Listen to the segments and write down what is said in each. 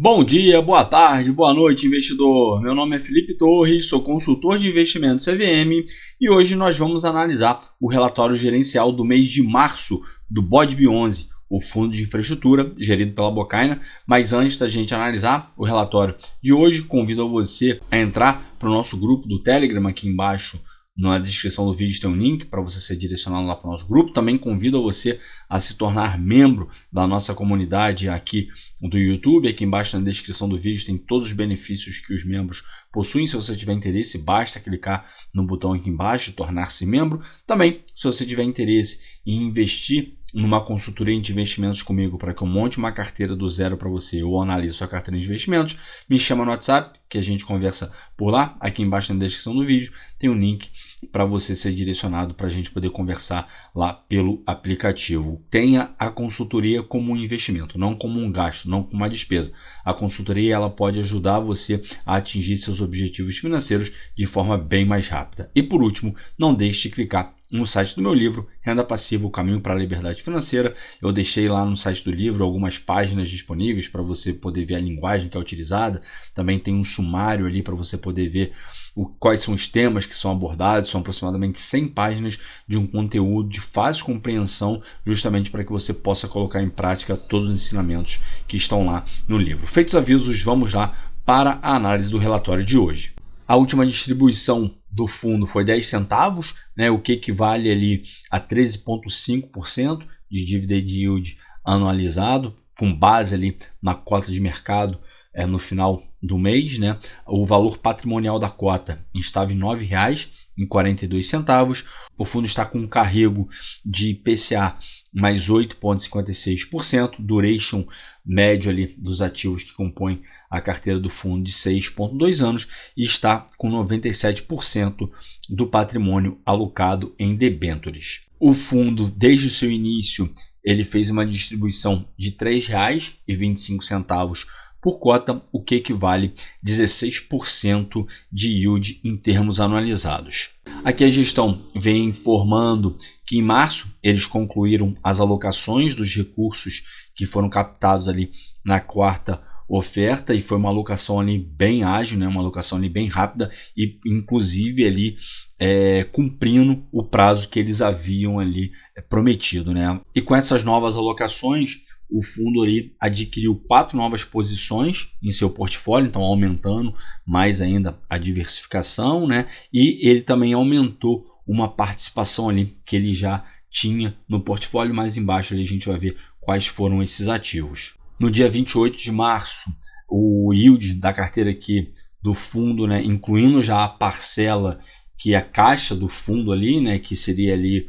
Bom dia, boa tarde, boa noite, investidor. Meu nome é Felipe Torres, sou consultor de investimentos CVM e hoje nós vamos analisar o relatório gerencial do mês de março do BODB11, o fundo de infraestrutura gerido pela Bocaina. Mas antes da gente analisar o relatório de hoje, convido você a entrar para o nosso grupo do Telegram. Aqui embaixo na descrição do vídeo tem um link para você ser direcionado lá para o nosso grupo. Também convido você a se tornar membro da nossa comunidade aqui do YouTube. Aqui embaixo na descrição do vídeo tem todos os benefícios que os membros possuem. Se você tiver interesse, basta clicar no botão aqui embaixo e tornar-se membro. Também, se você tiver interesse em investir numa consultoria de investimentos comigo para que eu monte uma carteira do zero para você ou analise sua carteira de investimentos, me chama no WhatsApp que a gente conversa por lá. Aqui embaixo na descrição do vídeo tem um link para você ser direcionado para a gente poder conversar lá pelo aplicativo. Tenha a consultoria como um investimento, não como um gasto, não como uma despesa. A consultoria ela pode ajudar você a atingir seus objetivos financeiros de forma bem mais rápida. E por último, não deixe de clicar no site do meu livro, Renda Passiva, o Caminho para a Liberdade Financeira. Eu deixei lá no site do livro algumas páginas disponíveis para você poder ver a linguagem que é utilizada. Também tem um sumário ali para você poder ver quais são os temas que são abordados. São aproximadamente 100 páginas de um conteúdo de fácil compreensão, justamente para que você possa colocar em prática todos os ensinamentos que estão lá no livro. Feitos os avisos, vamos lá para a análise do relatório de hoje. A última distribuição do fundo foi 10 centavos, né, o que equivale ali a 13,5% de dividend yield anualizado, com base ali na cota de mercado no final do mês, né? O valor patrimonial da cota estava em R$ 9,42. O fundo está com um carrego de IPCA mais 8,56%, duration médio ali dos ativos que compõem a carteira do fundo de 6,2 anos e está com 97% do patrimônio alocado em debêntures. O fundo, desde o seu início, ele fez uma distribuição de R$ 3,25 por cota, o que equivale a 16% de yield em termos anualizados. Aqui a gestão vem informando que em março eles concluíram as alocações dos recursos que foram captados ali na quarta oferta, e foi uma alocação ali bem ágil, né? Uma alocação ali bem rápida e inclusive ali cumprindo o prazo que eles haviam ali prometido, né? E com essas novas alocações, o fundo ali adquiriu 4 novas posições em seu portfólio, então aumentando mais ainda a diversificação, né? E ele também aumentou uma participação ali que ele já tinha no portfólio. Mais embaixo ali a gente vai ver quais foram esses ativos. No dia 28 de março, o yield da carteira aqui do fundo, né, incluindo já a parcela que é a caixa do fundo ali, né, que seria ali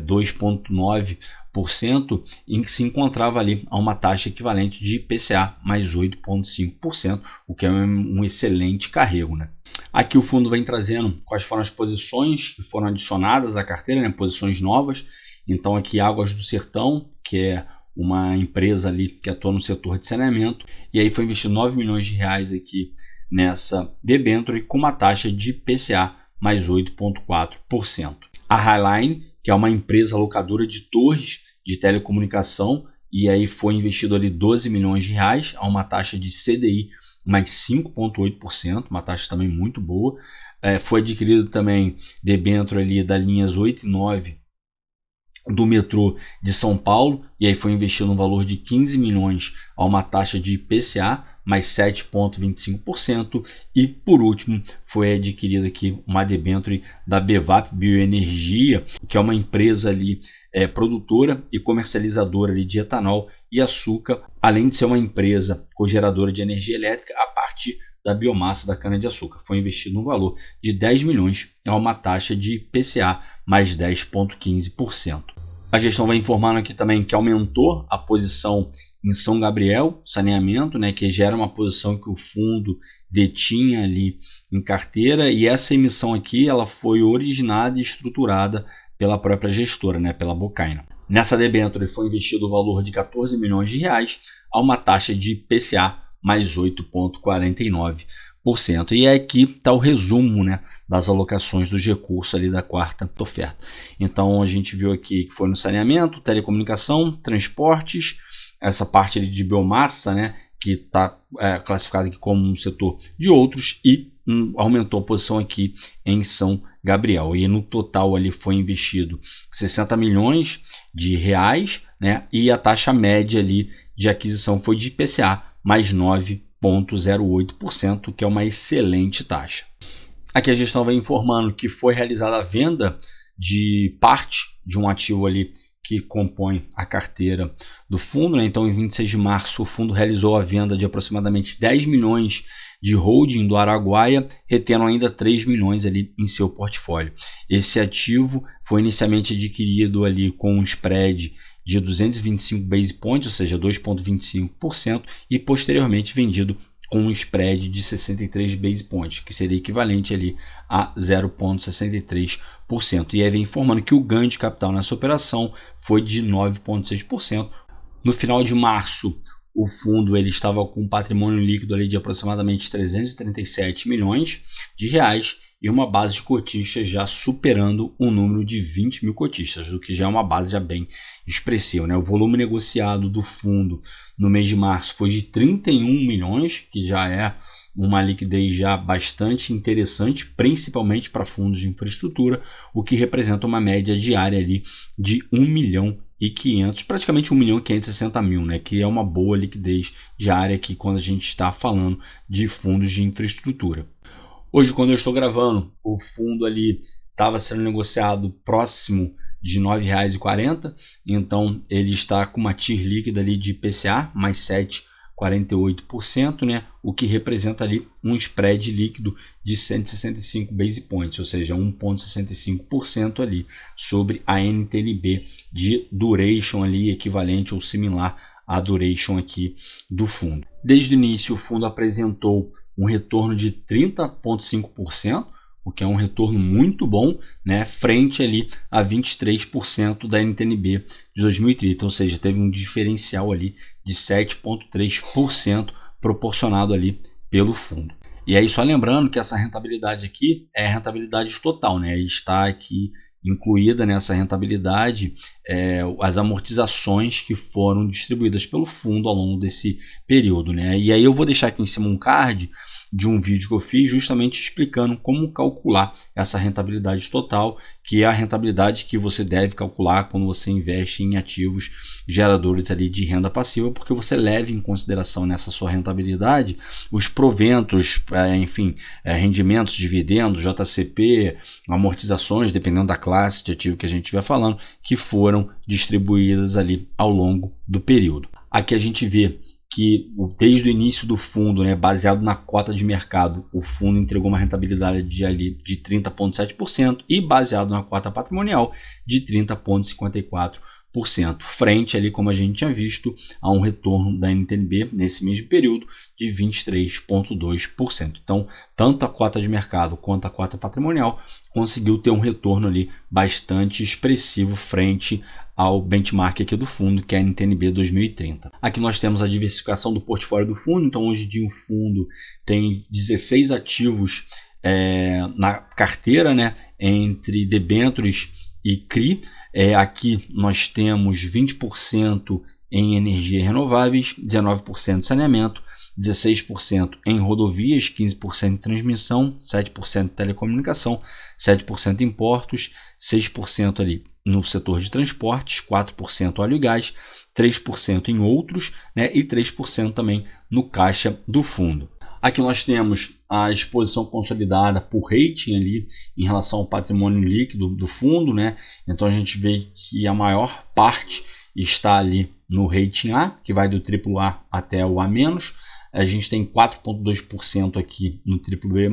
2,9%, em que se encontrava ali a uma taxa equivalente de IPCA mais 8,5%, o que é um excelente carrego, né? Aqui o fundo vem trazendo quais foram as posições que foram adicionadas à carteira, né, posições novas. Então aqui Águas do Sertão, que é uma empresa ali que atua no setor de saneamento, e aí foi investido R$ 9 milhões aqui nessa debênture com uma taxa de IPCA mais 8,4%. A Highline, que é uma empresa locadora de torres de telecomunicação, e aí foi investido ali R$ 12 milhões a uma taxa de CDI mais 5,8%, uma taxa também muito boa. Foi adquirido também debênture ali das linhas 8 e 9 do metrô de São Paulo, e aí foi investido no valor de 15 milhões a uma taxa de IPCA mais 7,25%, e por último foi adquirida aqui uma debênture da Bevap Bioenergia, que é uma empresa ali produtora e comercializadora ali de etanol e açúcar, além de ser uma empresa cogeradora de energia elétrica a partir da biomassa da cana-de-açúcar. Foi investido no valor de 10 milhões a uma taxa de IPCA mais 10,15%. A gestão vai informando aqui também que aumentou a posição em São Gabriel, saneamento, né, que já era uma posição que o fundo detinha ali em carteira, e essa emissão aqui ela foi originada e estruturada pela própria gestora, né, pela Bocaina. Nessa debênture foi investido o valor de R$ 14 milhões a uma taxa de IPCA mais 8,49%. E aqui está o resumo, né, das alocações dos recursos ali da quarta oferta. Então a gente viu aqui que foi no saneamento, telecomunicação, transportes, essa parte ali de biomassa, né, que está classificado aqui como um setor de outros, e aumentou a posição aqui em São Gabriel. E no total ali foi investido 60 milhões de reais, né? E a taxa média ali de aquisição foi de IPCA mais 9,08%, que é uma excelente taxa. Aqui a gestão vem informando que foi realizada a venda de parte de um ativo ali que compõe a carteira do fundo, né? Então, em 26 de março, o fundo realizou a venda de aproximadamente 10 milhões de holding do Araguaia, retendo ainda 3 milhões ali em seu portfólio. Esse ativo foi inicialmente adquirido ali com um spread de 225 base points, ou seja, 2,25%, e posteriormente vendido com um spread de 63 base points, que seria equivalente ali a 0,63%. E aí vem informando que o ganho de capital nessa operação foi de 9,6%. No final de março, o fundo ele estava com um patrimônio líquido ali de aproximadamente 337 milhões de reais e uma base de cotistas já superando o número de 20 mil cotistas, o que já é uma base já bem expressiva, né? O volume negociado do fundo no mês de março foi de 31 milhões, que já é uma liquidez já bastante interessante, principalmente para fundos de infraestrutura, o que representa uma média diária ali de 1 milhão e 500, praticamente 1 milhão e 560 mil, né? Que é uma boa liquidez diária aqui quando a gente está falando de fundos de infraestrutura. Hoje, quando eu estou gravando, o fundo ali estava sendo negociado próximo de R$ 9,40, então ele está com uma TIR líquida ali de IPCA mais 7,48%, né? O que representa ali um spread líquido de 165 base points, ou seja, 1,65% ali sobre a NTNB de duration ali equivalente ou similar à duration aqui do fundo. Desde o início, o fundo apresentou um retorno de 30,5%, o que é um retorno muito bom, né, frente ali a 23% da NTNB de 2030, ou seja, teve um diferencial ali de 7,3% proporcionado ali pelo fundo. E aí só lembrando que essa rentabilidade aqui é a rentabilidade total, né, está aqui incluída nessa rentabilidade as amortizações que foram distribuídas pelo fundo ao longo desse período, né? E aí eu vou deixar aqui em cima um card de um vídeo que eu fiz justamente explicando como calcular essa rentabilidade total, que é a rentabilidade que você deve calcular quando você investe em ativos geradores ali de renda passiva, porque você leva em consideração nessa sua rentabilidade os proventos, rendimentos, dividendos, JCP, amortizações, dependendo da classe de ativo que a gente estiver falando, que foram distribuídas ali ao longo do período. Aqui a gente vê que desde o início do fundo, né, baseado na cota de mercado, o fundo entregou uma rentabilidade de 30,7% e baseado na cota patrimonial de 30,54%, frente ali, como a gente tinha visto, a um retorno da NTNB nesse mesmo período de 23,2%. Então, tanto a cota de mercado quanto a cota patrimonial conseguiu ter um retorno ali bastante expressivo frente ao benchmark aqui do fundo, que é a NTNB 2030. Aqui nós temos a diversificação do portfólio do fundo. Então, hoje em dia o fundo tem 16 ativos na carteira, né, entre debêntures e CRI. Aqui nós temos 20% em energias renováveis, 19% em saneamento, 16% em rodovias, 15% em transmissão, 7% em telecomunicação, 7% em portos, 6% ali no setor de transportes, 4% óleo e gás, 3% em outros, né, e 3% também no caixa do fundo. Aqui nós temos a exposição consolidada por rating ali em relação ao patrimônio líquido do fundo, né? Então a gente vê que a maior parte está ali no rating A, que vai do AAA até o A-. A gente tem 4,2% aqui no BBB+,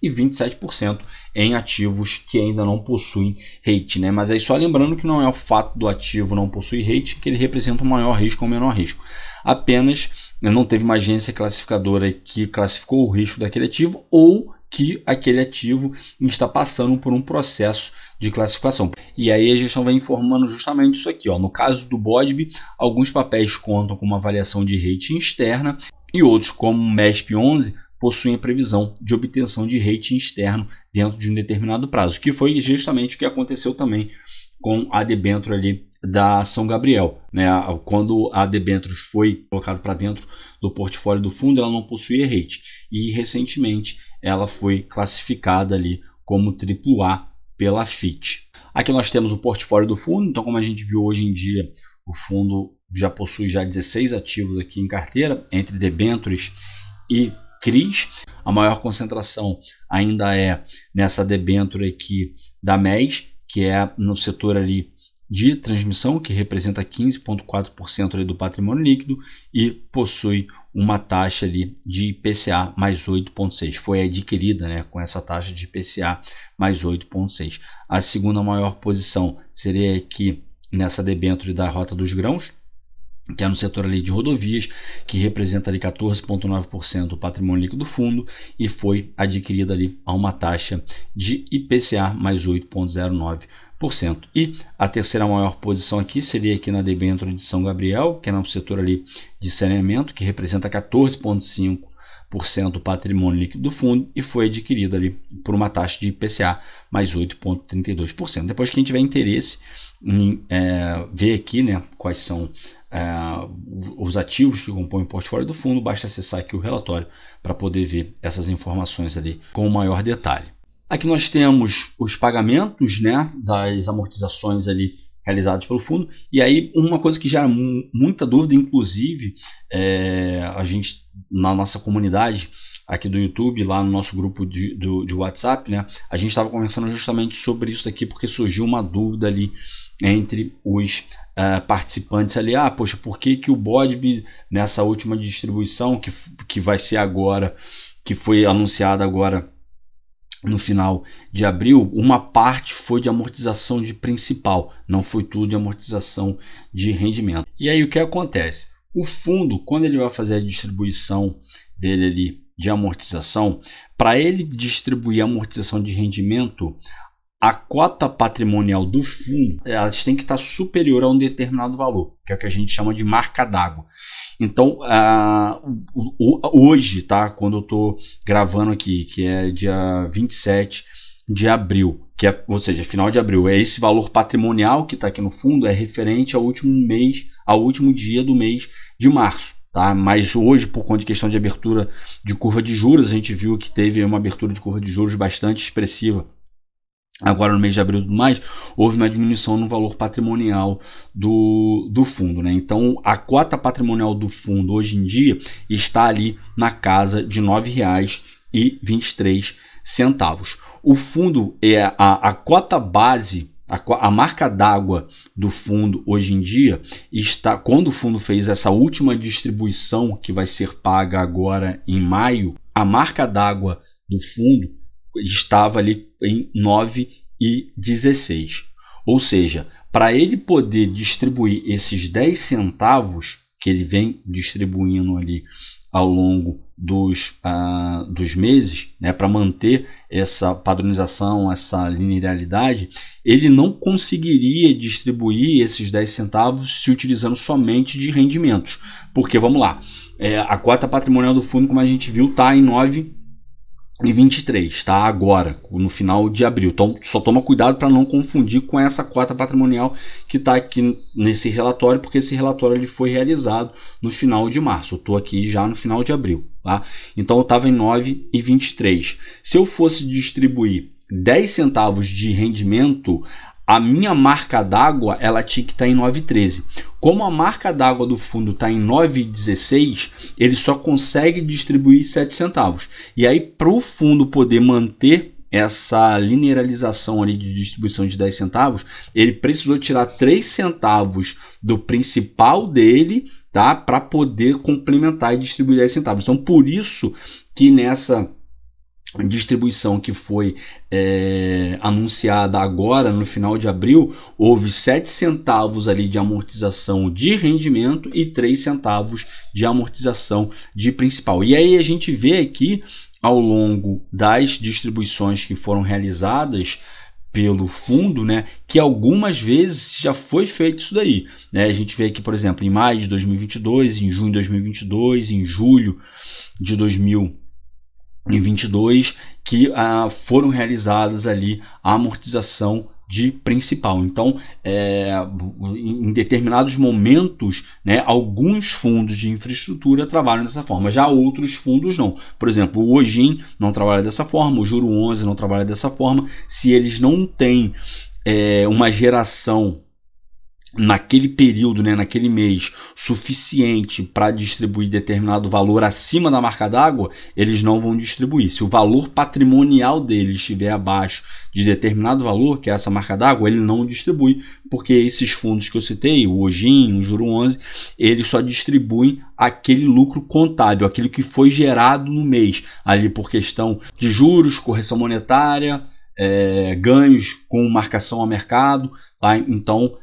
e 27% em ativos que ainda não possuem rating, né? Mas aí só lembrando que não é o fato do ativo não possuir rating que ele representa o maior risco ou o menor risco. Apenas não teve uma agência classificadora que classificou o risco daquele ativo ou que aquele ativo está passando por um processo de classificação. E aí a gestão vai informando justamente isso aqui. No caso do BODB, alguns papéis contam com uma avaliação de rating externa e outros, como o MESP11, possuem a previsão de obtenção de rating externo dentro de um determinado prazo, que foi justamente o que aconteceu também com a debênture ali da São Gabriel, né? Quando a debênture foi colocada para dentro do portfólio do fundo, ela não possuía rate, e recentemente ela foi classificada ali como AAA pela Fitch. Aqui nós temos o portfólio do fundo. Então, como a gente viu hoje em dia, o fundo já possui 16 ativos aqui em carteira, entre debêntures e CRIs. A maior concentração ainda é nessa debênture aqui da MES, que é no setor ali de transmissão, que representa 15,4% ali do patrimônio líquido e possui uma taxa ali de IPCA mais 8,6%. Foi adquirida, né, com essa taxa de IPCA mais 8,6%. A segunda maior posição seria aqui nessa debênture da Rota dos Grãos, que é no setor ali de rodovias, que representa ali 14,9% do patrimônio líquido do fundo e foi adquirida ali a uma taxa de IPCA mais 8,09%. E a terceira maior posição aqui seria aqui na debênture de São Gabriel, que é no setor ali de saneamento, que representa 14,5% do patrimônio líquido do fundo e foi adquirida ali por uma taxa de IPCA mais 8,32%. Depois, quem tiver interesse em ver aqui, né, quais são os ativos que compõem o portfólio do fundo, basta acessar aqui o relatório para poder ver essas informações ali com maior detalhe. Aqui nós temos os pagamentos, né, das amortizações ali realizadas pelo fundo. E aí uma coisa que gera muita dúvida, inclusive a gente na nossa comunidade aqui do YouTube, lá no nosso grupo de WhatsApp, né, a gente estava conversando justamente sobre isso aqui, porque surgiu uma dúvida ali entre os participantes ali. Poxa, por que o BODB nessa última distribuição que vai ser agora, que foi anunciada agora no final de abril, uma parte foi de amortização de principal, não foi tudo de amortização de rendimento. E aí o que acontece? O fundo, quando ele vai fazer a distribuição dele ali de amortização, para ele distribuir a amortização de rendimento, a cota patrimonial do fundo elas tem que estar superior a um determinado valor, que é o que a gente chama de marca d'água. Então, hoje, tá, quando eu estou gravando aqui, que é dia 27 de abril, ou seja, final de abril, esse valor patrimonial que está aqui no fundo é referente ao último dia do mês de março. Tá? Mas hoje, por conta de questão de abertura de curva de juros, a gente viu que teve uma abertura de curva de juros bastante expressiva. Agora no mês de abril e tudo mais, houve uma diminuição no valor patrimonial do fundo, né? Então a cota patrimonial do fundo hoje em dia está ali na casa de R$ 9,23. O fundo a cota base, a marca d'água do fundo hoje em dia está, quando o fundo fez essa última distribuição que vai ser paga agora em maio, a marca d'água do fundo estava ali em 9,16. Ou seja, para ele poder distribuir esses 10 centavos que ele vem distribuindo ali ao longo dos meses, né, para manter essa padronização, essa linearidade, ele não conseguiria distribuir esses 10 centavos se utilizando somente de rendimentos. Porque, vamos lá, a cota patrimonial do fundo, como a gente viu, está em 9,23, tá? Agora, no final de abril. Então, só toma cuidado para não confundir com essa cota patrimonial que está aqui nesse relatório, porque esse relatório ele foi realizado no final de março. Eu estou aqui já no final de abril, tá? Então, eu estava em 9,23. Se eu fosse distribuir 10 centavos de rendimento, a minha marca d'água ela tinha que estar em 9,13. Como a marca d'água do fundo está em 9,16, ele só consegue distribuir 7 centavos. E aí, para o fundo poder manter essa linearização ali de distribuição de 10 centavos, ele precisou tirar 3 centavos do principal dele, tá, para poder complementar e distribuir 10 centavos. Então, por isso que nessa distribuição que foi anunciada agora no final de abril, houve 7 centavos ali de amortização de rendimento e 3 centavos de amortização de principal. E aí a gente vê aqui ao longo das distribuições que foram realizadas pelo fundo, né, que algumas vezes já foi feito isso daí, né? A gente vê aqui, por exemplo, em maio de 2022, em junho de 2022, em julho de 2022, que foram realizadas ali a amortização de principal. Então, em determinados momentos, né, alguns fundos de infraestrutura trabalham dessa forma, já outros fundos não. Por exemplo, o Ogin não trabalha dessa forma, o Juro 11 não trabalha dessa forma. Se eles não têm uma geração naquele período, né, naquele mês, suficiente para distribuir determinado valor acima da marca d'água, eles não vão distribuir. Se o valor patrimonial deles estiver abaixo de determinado valor, que é essa marca d'água, ele não distribui, porque esses fundos que eu citei, o Ogin, o Juro 11, eles só distribuem aquele lucro contábil, aquilo que foi gerado no mês, ali por questão de juros, correção monetária, ganhos com marcação a mercado, tá? Então,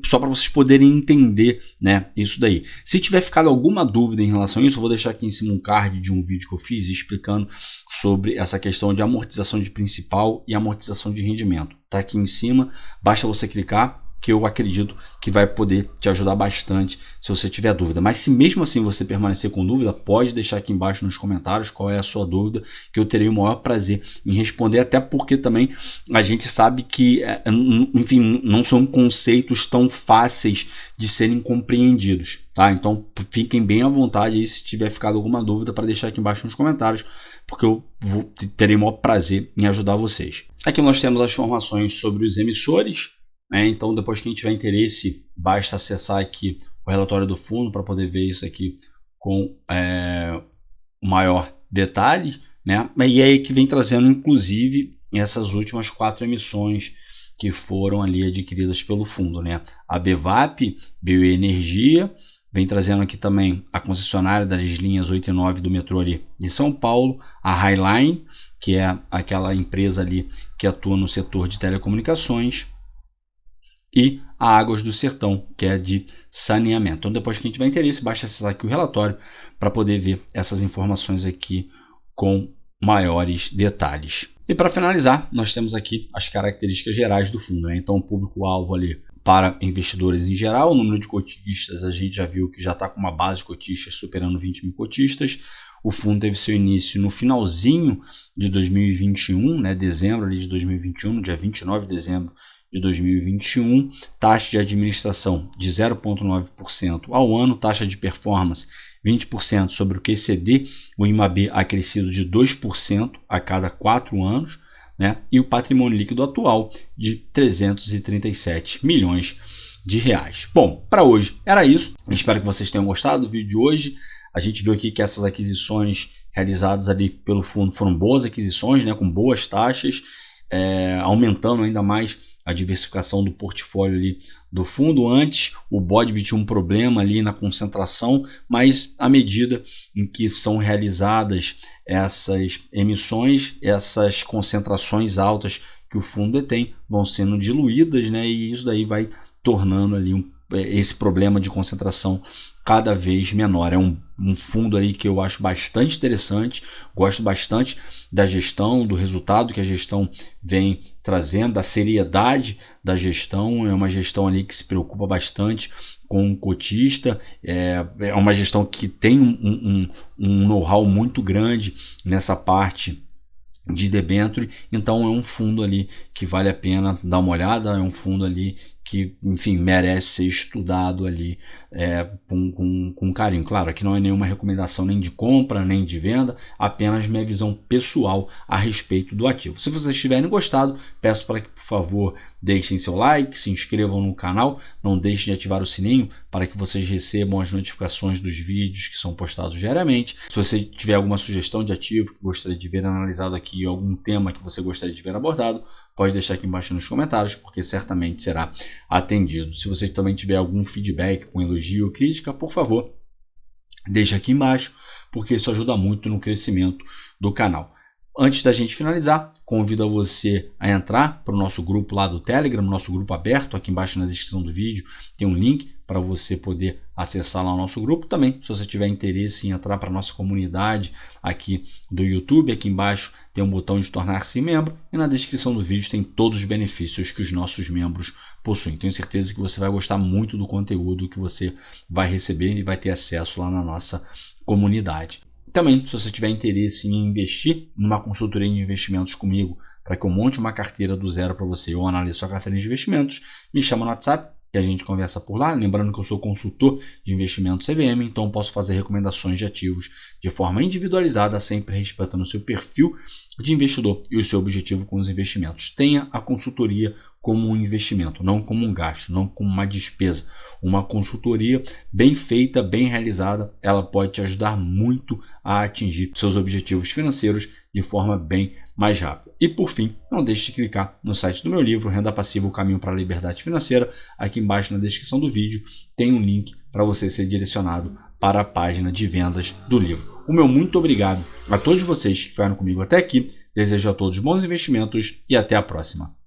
só para vocês poderem entender, né, isso daí. Se tiver ficado alguma dúvida em relação a isso, eu vou deixar aqui em cima um card de um vídeo que eu fiz explicando sobre essa questão de amortização de principal e amortização de rendimento. Tá aqui em cima, basta você clicar, que eu acredito que vai poder te ajudar bastante se você tiver dúvida. Mas se mesmo assim você permanecer com dúvida, pode deixar aqui embaixo nos comentários qual é a sua dúvida, que eu terei o maior prazer em responder, até porque também a gente sabe que, enfim, não são conceitos tão fáceis de serem compreendidos, tá? Então fiquem bem à vontade aí se tiver ficado alguma dúvida para deixar aqui embaixo nos comentários, porque eu terei o maior prazer em ajudar vocês. Aqui nós temos as informações sobre os emissores. Então, depois que a gente tiver interesse, basta acessar aqui o relatório do fundo para poder ver isso aqui com maior detalhe, né? E aí que vem trazendo, inclusive, essas últimas 4 emissões que foram ali adquiridas pelo fundo, né? A BVAP, Bioenergia, vem trazendo aqui também a concessionária das linhas 8 e 9 do metrô ali de São Paulo, a Highline, que é aquela empresa ali que atua no setor de telecomunicações, e a Águas do Sertão, que é de saneamento. Então, depois que a gente tiver interesse, basta acessar aqui o relatório para poder ver essas informações aqui com maiores detalhes. E para finalizar, nós temos aqui as características gerais do fundo, né? Então, o público-alvo ali para investidores em geral, o número de cotistas a gente já viu que já está com uma base de cotistas superando 20 mil cotistas. O fundo teve seu início no finalzinho de 2021, né? Dezembro ali de 2021, no dia 29 de dezembro de 2021, taxa de administração de 0,9% ao ano, taxa de performance 20% sobre o QCD, o IMAB acrescido de 2% a cada 4 anos, né? E o patrimônio líquido atual de 337 milhões de reais. Bom, para hoje era isso, espero que vocês tenham gostado do vídeo de hoje. A gente viu aqui que essas aquisições realizadas ali pelo fundo foram boas aquisições, né? Com boas taxas, aumentando ainda mais a diversificação do portfólio ali do fundo. Antes o BODB tinha um problema ali na concentração, mas à medida em que são realizadas essas emissões, essas concentrações altas que o fundo detém vão sendo diluídas, né? E isso daí vai tornando ali esse problema de concentração cada vez menor. É um fundo aí que eu acho bastante interessante, gosto bastante da gestão, do resultado que a gestão vem trazendo, da seriedade da gestão. É uma gestão ali que se preocupa bastante com o cotista, é uma gestão que tem um know-how muito grande nessa parte de debênture. Então é um fundo ali que vale a pena dar uma olhada, é um fundo ali que, enfim, merece ser estudado ali com carinho. Claro, aqui não é nenhuma recomendação nem de compra, nem de venda, apenas minha visão pessoal a respeito do ativo. Se vocês tiverem gostado, peço para que, por favor, deixem seu like, se inscrevam no canal, não deixem de ativar o sininho para que vocês recebam as notificações dos vídeos que são postados diariamente. Se você tiver alguma sugestão de ativo que gostaria de ver analisado aqui, algum tema que você gostaria de ver abordado, pode deixar aqui embaixo nos comentários, porque certamente será atendido. Se você também tiver algum feedback com elogio ou crítica, por favor, deixa aqui embaixo, porque isso ajuda muito no crescimento do canal. Antes da gente finalizar, convido você a entrar para o nosso grupo lá do Telegram, nosso grupo aberto. Aqui embaixo na descrição do vídeo tem um link para você poder acessar lá o nosso grupo. Também, se você tiver interesse em entrar para a nossa comunidade aqui do YouTube, aqui embaixo tem um botão de tornar-se membro e na descrição do vídeo tem todos os benefícios que os nossos membros possuem. Tenho certeza que você vai gostar muito do conteúdo que você vai receber e vai ter acesso lá na nossa comunidade. Também, se você tiver interesse em investir numa consultoria de investimentos comigo, para que eu monte uma carteira do zero para você ou analise sua carteira de investimentos, me chama no WhatsApp e a gente conversa por lá. Lembrando que eu sou consultor de investimentos CVM, então posso fazer recomendações de ativos de forma individualizada, sempre respeitando o seu perfil de investidor e o seu objetivo com os investimentos. Tenha a consultoria como um investimento, não como um gasto, não como uma despesa. Uma consultoria bem feita, bem realizada, ela pode te ajudar muito a atingir seus objetivos financeiros de forma bem mais rápida. E por fim, não deixe de clicar no site do meu livro, Renda Passiva, o Caminho para a Liberdade Financeira. Aqui embaixo na descrição do vídeo tem um link para você ser direcionado para a página de vendas do livro. O meu muito obrigado a todos vocês que ficaram comigo até aqui. Desejo a todos bons investimentos e até a próxima.